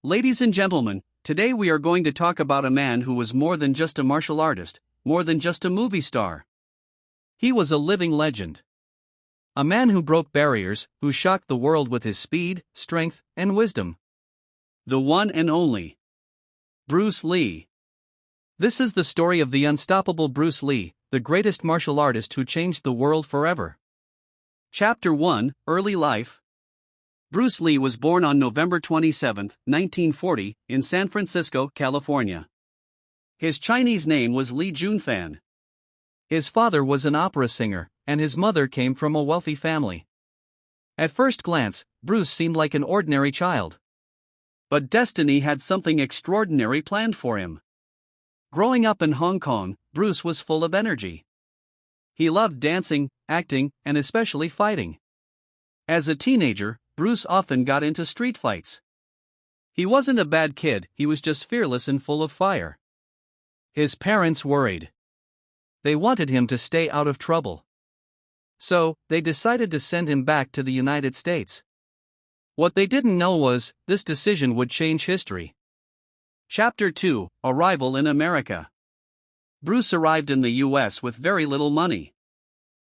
Ladies and gentlemen, today we are going to talk about a man who was more than just a martial artist, more than just a movie star. He was a living legend. A man who broke barriers, who shocked the world with his speed, strength, and wisdom. The one and only Bruce Lee. This is the story of the unstoppable Bruce Lee, the greatest martial artist who changed the world forever. Chapter 1: Early Life. Bruce Lee was born on November 27, 1940, in San Francisco, California. His Chinese name was Li Junfan. His father was an opera singer, and his mother came from a wealthy family. At first glance, Bruce seemed like an ordinary child. But destiny had something extraordinary planned for him. Growing up in Hong Kong, Bruce was full of energy. He loved dancing, acting, and especially fighting. As a teenager, Bruce often got into street fights. He wasn't a bad kid, he was just fearless and full of fire. His parents worried. They wanted him to stay out of trouble. So, they decided to send him back to the United States. What they didn't know was, this decision would change history. Chapter 2: Arrival in America. Bruce arrived in the U.S. with very little money.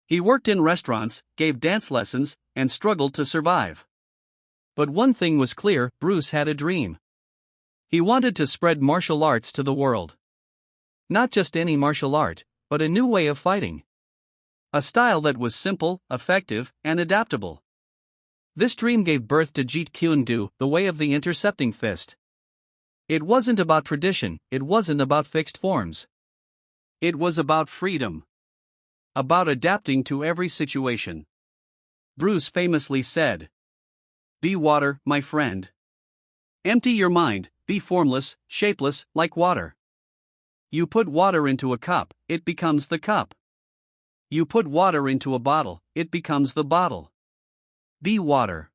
He worked in restaurants, gave dance lessons, and struggled to survive. But one thing was clear: Bruce had a dream. He wanted to spread martial arts to the world. Not just any martial art, but a new way of fighting. A style that was simple, effective, and adaptable. This dream gave birth to Jeet Kune Do, the way of the intercepting fist. It wasn't about tradition, it wasn't about fixed forms. It was about freedom. About adapting to every situation. Bruce famously said, "Be water, my friend. Empty your mind, be formless, shapeless, like water. You put water into a cup, it becomes the cup. You put water into a bottle, it becomes the bottle. Be water."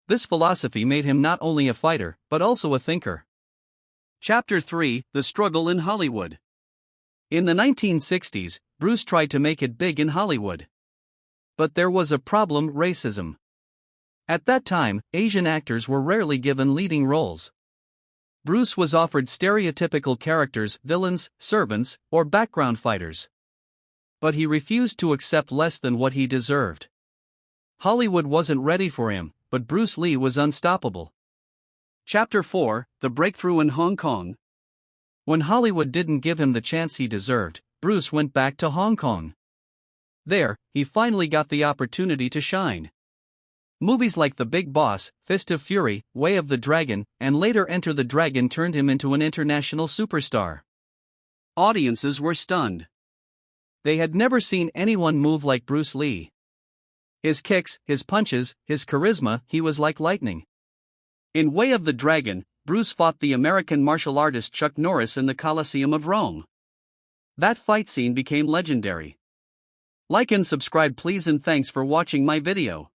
This philosophy made him not only a fighter, but also a thinker. Chapter 3: The Struggle in Hollywood. In the 1960s, Bruce tried to make it big in Hollywood. But there was a problem: racism. At that time, Asian actors were rarely given leading roles. Bruce was offered stereotypical characters, villains, servants, or background fighters. But he refused to accept less than what he deserved. Hollywood wasn't ready for him, but Bruce Lee was unstoppable. Chapter 4: The Breakthrough in Hong Kong. When Hollywood didn't give him the chance he deserved, Bruce went back to Hong Kong. There, he finally got the opportunity to shine. Movies like The Big Boss, Fist of Fury, Way of the Dragon, and later Enter the Dragon turned him into an international superstar. Audiences were stunned. They had never seen anyone move like Bruce Lee. His kicks, his punches, his charisma, he was like lightning. In Way of the Dragon, Bruce fought the American martial artist Chuck Norris in the Colosseum of Rome. That fight scene became legendary. Like and subscribe please, and thanks for watching my video.